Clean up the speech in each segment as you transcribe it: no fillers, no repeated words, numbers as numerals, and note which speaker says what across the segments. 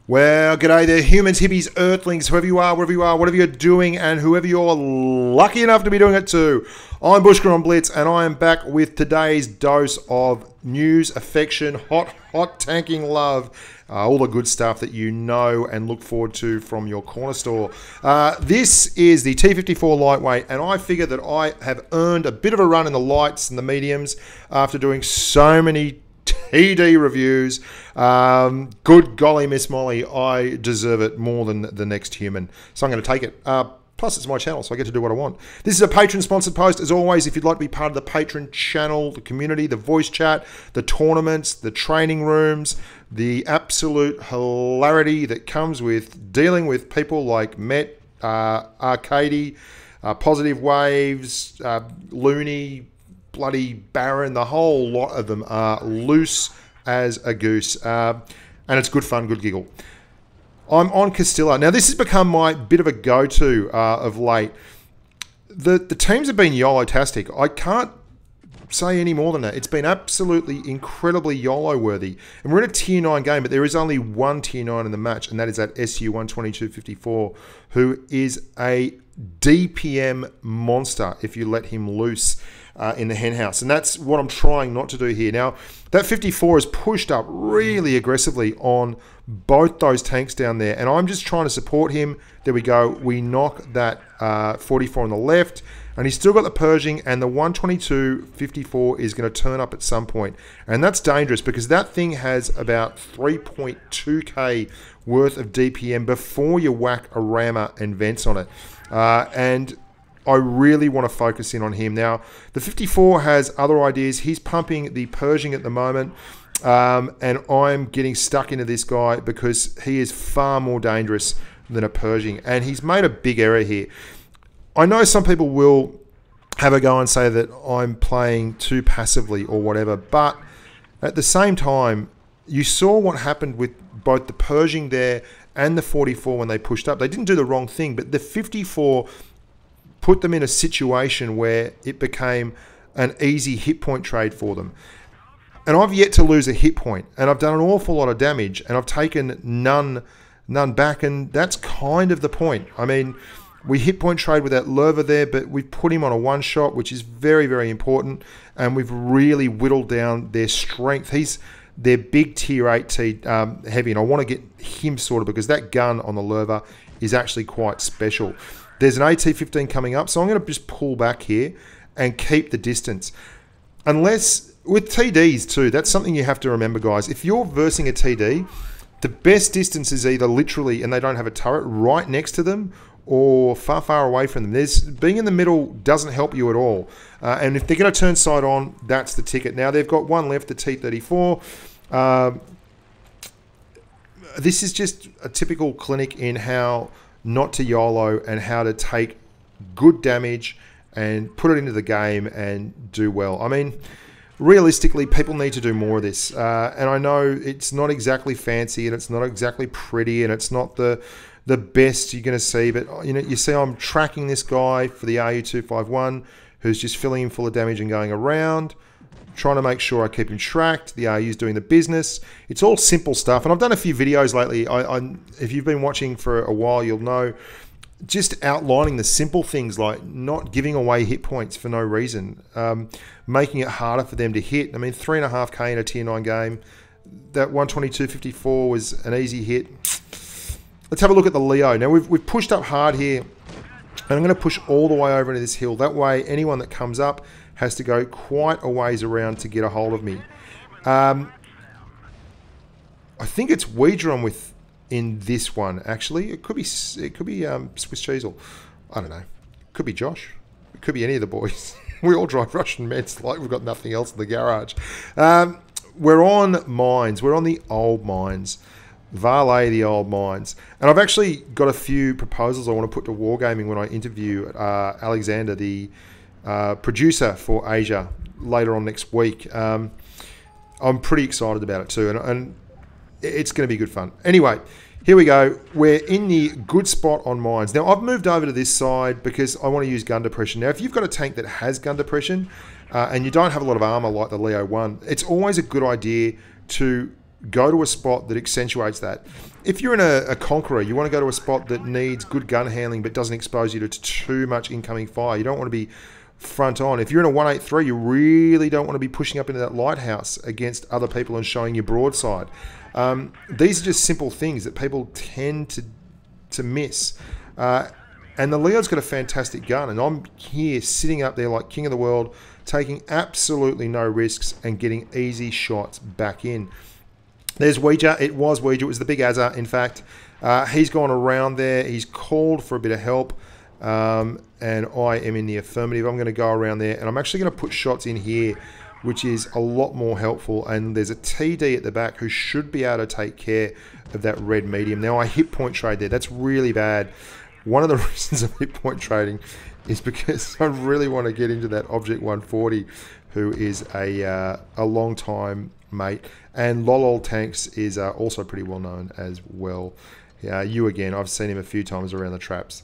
Speaker 1: Well, g'day there, humans, hippies, earthlings, whoever you are, wherever you are, whatever you're doing, and whoever you're lucky enough to be doing it to. I'm Bushka on Blitz, and I am back with today's dose of news, affection, hot tanking love, all the good stuff that you know and look forward to from your corner store. This is the T54 Lightweight, and I figure that I have earned a bit of a run in the lights and the mediums after doing so many TD reviews. Good golly, Miss Molly, I deserve it more than the next human. So I'm going to take it. Plus, it's my channel, so I get to do what I want. This is a patron-sponsored post. As always, if you'd like to be part of the patron channel, the community, the voice chat, the tournaments, the training rooms, the absolute hilarity that comes with dealing with people like Met, Arcady, Positive Waves, Looney, bloody Baron, the whole lot of them are loose as a goose. And it's good fun, good giggle. I'm on Castilla. Now, this has become my bit of a go-to of late. The teams have been YOLO-tastic. I can't say any more than that. It's been absolutely incredibly YOLO-worthy. And we're in a Tier 9 game, but there is only one Tier 9 in the match, and that is that SU 12254, who is a DPM monster if you let him loose in the henhouse. And that's what I'm trying not to do here. Now, that 54 is pushed up really aggressively on both those tanks down there, and I'm just trying to support him. There we go. We knock that 44 on the left, and he's still got the Pershing, and the 122-54 is going to turn up at some point. And that's dangerous because that thing has about 3.2k worth of DPM before you whack a rammer and vents on it. And I really want to focus in on him. Now, the 54 has other ideas. He's pumping the Pershing at the moment, and I'm getting stuck into this guy because he is far more dangerous than a Pershing, and he's made a big error here. I know some people will have a go and say that I'm playing too passively or whatever, but at the same time, you saw what happened with both the Pershing there and the 44 when they pushed up. They didn't do the wrong thing, but the 54 put them in a situation where it became an easy hit point trade for them. And I've yet to lose a hit point, and I've done an awful lot of damage, and I've taken none back, and that's kind of the point. I mean, we hit point trade with that Lerva there, but we've put him on a one shot, which is very, very important, and we've really whittled down their strength. He's their big tier 8 heavy, and I want to get him sorted because that gun on the Lerva is actually quite special. There's an AT-15 coming up, so I'm going to just pull back here and keep the distance. Unless, with TDs too, that's something you have to remember, guys. If you're versing a TD, the best distance is either literally, and they don't have a turret, right next to them, or far, far away from them. Being in the middle doesn't help you at all. And if they're going to turn side on, that's the ticket. Now, they've got one left, the T34. This is just a typical clinic in how not to YOLO and how to take good damage and put it into the game and do well. I mean, realistically, people need to do more of this. And I know it's not exactly fancy and it's not exactly pretty and it's not the best you're going to see. But, you know, you see I'm tracking this guy for the RU251 who's just filling him full of damage and going around, trying to make sure I keep him tracked. The RU's doing the business. It's all simple stuff. And I've done a few videos lately. If you've been watching for a while, you'll know, just outlining the simple things like not giving away hit points for no reason, making it harder for them to hit. I mean, 3.5k in a tier 9 game. That 122-54 was an easy hit. Let's have a look at the Leo. Now, we've pushed up hard here, and I'm going to push all the way over into this hill. That way, anyone that comes up has to go quite a ways around to get a hold of me. I think it's Ouija I'm with in this one, actually. It could be Swiss Cheesel. I don't know. Could be Josh. It could be any of the boys. We all drive Russian Mets like we've got nothing else in the garage. We're on mines. We're on the old mines. valet the old mines. And I've actually got a few proposals I want to put to Wargaming when I interview Alexander, the producer for Asia, later on next week. I'm pretty excited about it too, and it's going to be good fun. Anyway, here we go. We're in the good spot on mines. Now, I've moved over to this side because I want to use gun depression. Now, if you've got a tank that has gun depression and you don't have a lot of armor like the Leo 1, it's always a good idea to go to a spot that accentuates that. If you're in a Conqueror, you want to go to a spot that needs good gun handling but doesn't expose you to too much incoming fire. You don't want to be front on. If you're in a 183, you really don't want to be pushing up into that lighthouse against other people and showing your broadside. These are just simple things that people tend to miss. And the Leo's got a fantastic gun, and I'm here sitting up there like king of the world, taking absolutely no risks and getting easy shots back in. There's Ouija. It was Ouija. It was the big Azza, in fact. He's gone around there. He's called for a bit of help. And I am in the affirmative. I'm going to go around there, and I'm actually going to put shots in here, which is a lot more helpful. And there's a TD at the back who should be able to take care of that red medium. Now, I hit point trade there. That's really bad. One of the reasons I hit point trading is because I really want to get into that Object 140, who is a long time mate. And Lolol Tanks is also pretty well known as well. You again, I've seen him a few times around the traps.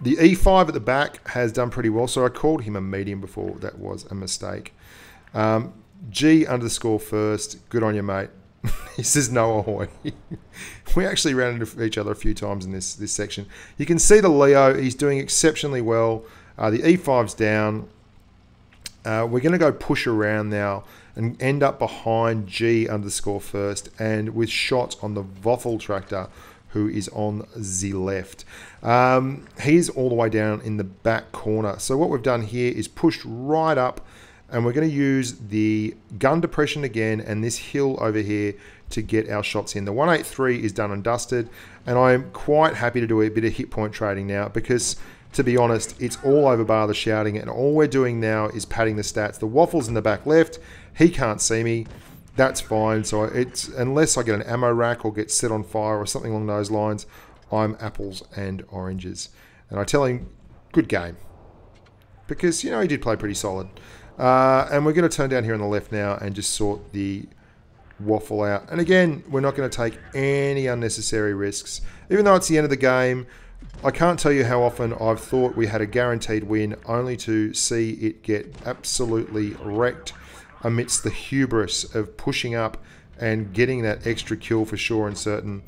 Speaker 1: The E5 at the back has done pretty well, so I called him a medium before. That was a mistake. G underscore first, good on you, mate. He says no ahoy. We actually ran into each other a few times in this section. You can see the Leo, he's doing exceptionally well. The E5's down. We're going to go push around now and end up behind G underscore first, and with shots on the Waffle tractor, who is on the left. He's all the way down in the back corner. So what we've done here is pushed right up, and we're going to use the gun depression again and this hill over here to get our shots in. The 183 is done and dusted, and I'm quite happy to do a bit of hit point trading now because, to be honest, it's all over bar the shouting, and all we're doing now is padding the stats. The Waffle's in the back left. He can't see me. That's fine. So it's, unless I get an ammo rack or get set on fire or something along those lines, I'm apples and oranges. And I tell him, good game. Because, you know, he did play pretty solid. And we're going to turn down here on the left now and just sort the Waffle out. And again, we're not going to take any unnecessary risks. Even though it's the end of the game, I can't tell you how often I've thought we had a guaranteed win only to see it get absolutely wrecked amidst the hubris of pushing up and getting that extra kill for sure and certain.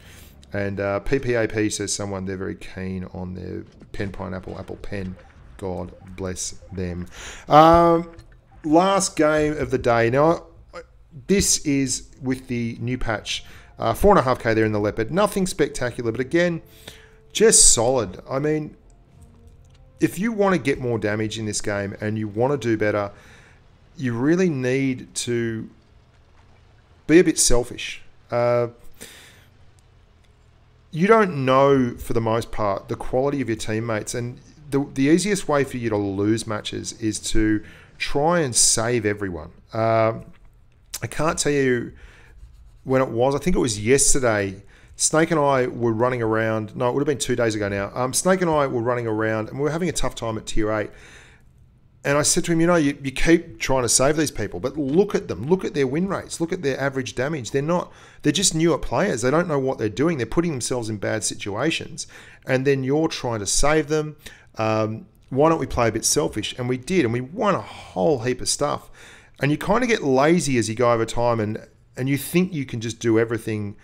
Speaker 1: And PPAP says someone they're very keen on their pen pineapple apple pen. God bless them. Last game of the day. Now, this is with the new patch. 4.5k there in the Leopard. Nothing spectacular, but again, just solid. I mean, if you want to get more damage in this game and you want to do better, you really need to be a bit selfish. You don't know, for the most part, the quality of your teammates, and the easiest way for you to lose matches is to try and save everyone. I can't tell you when it was. I think it was yesterday. Snake and I were running around. No, it would have been 2 days ago now. Snake and I were running around, and we were having a tough time at tier 8. And I said to him, you know, you keep trying to save these people, but look at them. Look at their win rates. Look at their average damage. They're just newer players. They don't know what they're doing. They're putting themselves in bad situations. And then you're trying to save them. Why don't we play a bit selfish? And we did, and we won a whole heap of stuff. And you kind of get lazy as you go over time, and you think you can just do everything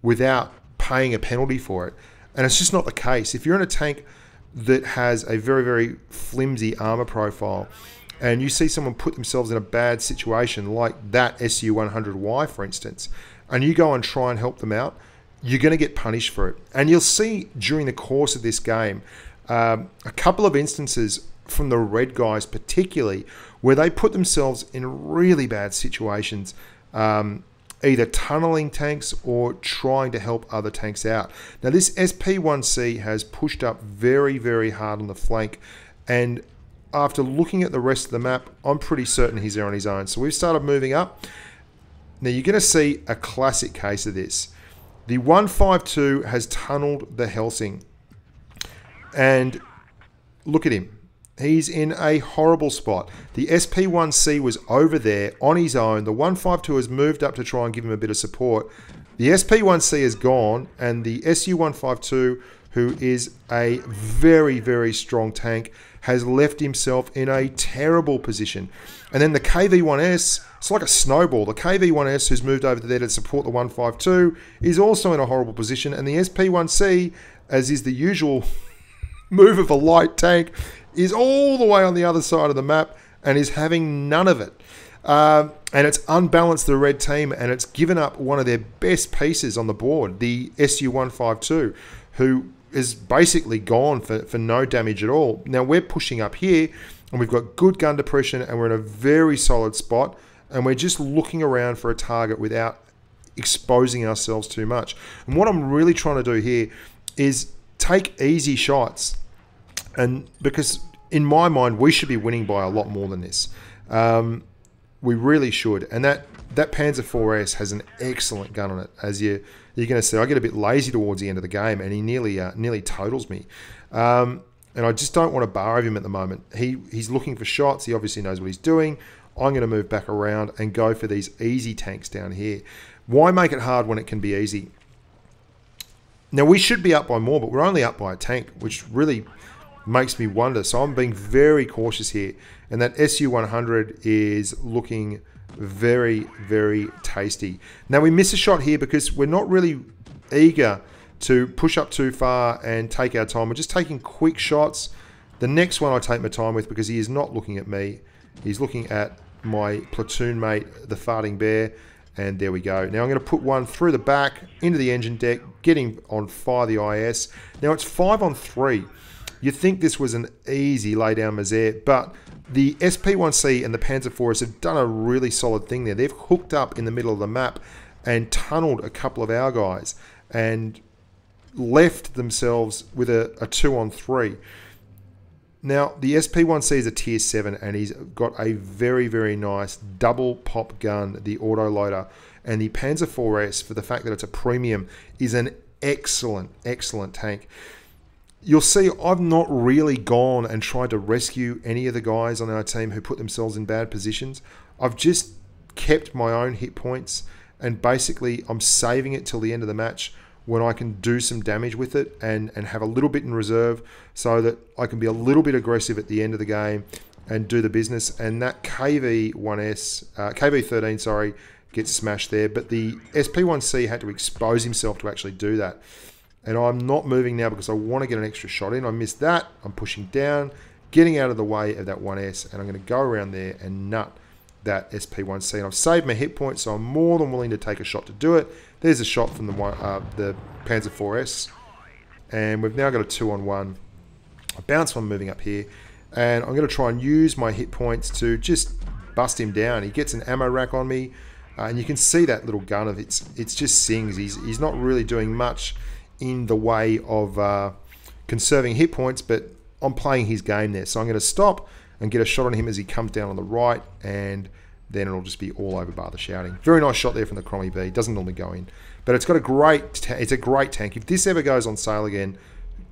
Speaker 1: without paying a penalty for it. And it's just not the case. If you're in a tank that has a very, very flimsy armor profile, and you see someone put themselves in a bad situation like that SU-100Y, for instance, and you go and try and help them out, you're going to get punished for it. And you'll see during the course of this game a couple of instances from the red guys particularly where they put themselves in really bad situations, either tunneling tanks or trying to help other tanks out. Now, this SP1C has pushed up very, very hard on the flank, and after looking at the rest of the map, I'm pretty certain he's there on his own. So we've started moving up. Now you're going to see a classic case of this. The 152 has tunneled the Helsing. And look at him. He's in a horrible spot. The SP1C was over there on his own. The 152 has moved up to try and give him a bit of support. The SP1C is gone, and the SU152, who is a very, very strong tank, has left himself in a terrible position. And then the KV1S, it's like a snowball. The KV1S, who's moved over there to support the 152, is also in a horrible position. And the SP1C, as is the usual move of a light tank, is all the way on the other side of the map and is having none of it. And it's unbalanced the red team, and it's given up one of their best pieces on the board, the SU152, who is basically gone for no damage at all. Now we're pushing up here, and we've got good gun depression, and we're in a very solid spot, and we're just looking around for a target without exposing ourselves too much. And what I'm really trying to do here is take easy shots, and because in my mind we should be winning by a lot more than this. We really should. And that Panzer IVS has an excellent gun on it. As you're going to see, I get a bit lazy towards the end of the game, and he nearly totals me. And I just don't want to bar him at the moment. He's looking for shots. He obviously knows what he's doing. I'm going to move back around and go for these easy tanks down here. Why make it hard when it can be easy? Now, we should be up by more, but we're only up by a tank, which really makes me wonder. So I'm being very cautious here. And that SU100 is looking very, very tasty. Now, we miss a shot here because we're not really eager to push up too far and take our time. We're just taking quick shots. The next one I take my time with because he is not looking at me. He's looking at my platoon mate, the farting bear. And there we go. Now I'm going to put one through the back, into the engine deck, getting on fire the IS. Now it's 5 on 3. You'd think this was an easy laydown misère, but the SP1C and the Panzer IVS have done a really solid thing there. They've hooked up in the middle of the map and tunneled a couple of our guys and left themselves with a 2 on 3. Now, the SP1C is a tier 7, and he's got a very, very nice double pop gun, the autoloader. And the Panzer IVS, for the fact that it's a premium, is an excellent, excellent tank. You'll see I've not really gone and tried to rescue any of the guys on our team who put themselves in bad positions. I've just kept my own hit points, and basically I'm saving it till the end of the match when I can do some damage with it and have a little bit in reserve so that I can be a little bit aggressive at the end of the game and do the business. And that KV13, sorry, gets smashed there. But the SP1C had to expose himself to actually do that. And I'm not moving now because I want to get an extra shot in. I missed that. I'm pushing down, getting out of the way of that 1S, and I'm going to go around there and nut that SP1C. And I've saved my hit points, so I'm more than willing to take a shot to do it. There's a shot from the Panzer IVS, and we've now got a 2 on 1. I bounce one moving up here, and I'm going to try and use my hit points to just bust him down. He gets an ammo rack on me, and you can see that little gun of it's just sings. He's not really doing much in the way of conserving hit points, but I'm playing his game there. So I'm going to stop and get a shot on him as he comes down on the right, and then it'll just be all over bar the shouting. Very nice shot there from the Crommy B. Doesn't normally go in, but it's got a great. It's a great tank. If this ever goes on sale again,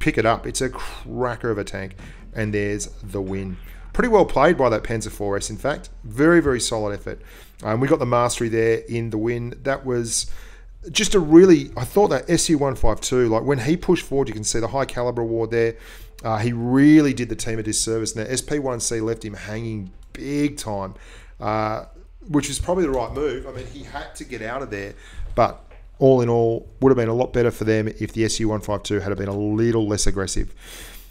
Speaker 1: pick it up. It's a cracker of a tank, and there's the win. Pretty well played by that Panzer IVS. In fact, very, very solid effort. We got the mastery there in the win. That was just a really. I thought that SU152, like when he pushed forward, you can see the high caliber award there. He really did the team a disservice. Now SP1C left him hanging big time. Which is probably the right move. I mean, he had to get out of there, but all in all, would have been a lot better for them if the SU152 had been a little less aggressive.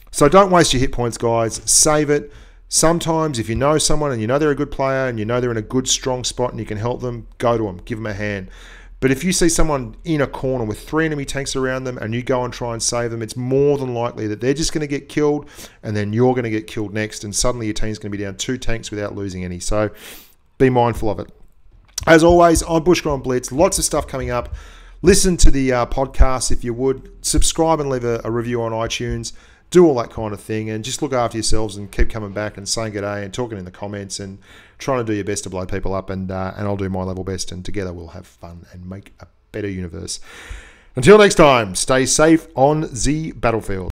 Speaker 1: So don't waste your hit points, guys. Save it. Sometimes, if you know someone and you know they're a good player and you know they're in a good, strong spot and you can help them, go to them, give them a hand. But if you see someone in a corner with 3 enemy tanks around them and you go and try and save them, it's more than likely that they're just going to get killed, and then you're going to get killed next, and suddenly your team's going to be down 2 tanks without losing any. So be mindful of it. As always, I'm Bushka on Blitz. Lots of stuff coming up. Listen to the podcast if you would. Subscribe and leave a review on iTunes. Do all that kind of thing, and just look after yourselves and keep coming back and saying good day and talking in the comments and trying to do your best to blow people up, and I'll do my level best, and together we'll have fun and make a better universe. Until next time, stay safe on the battlefield.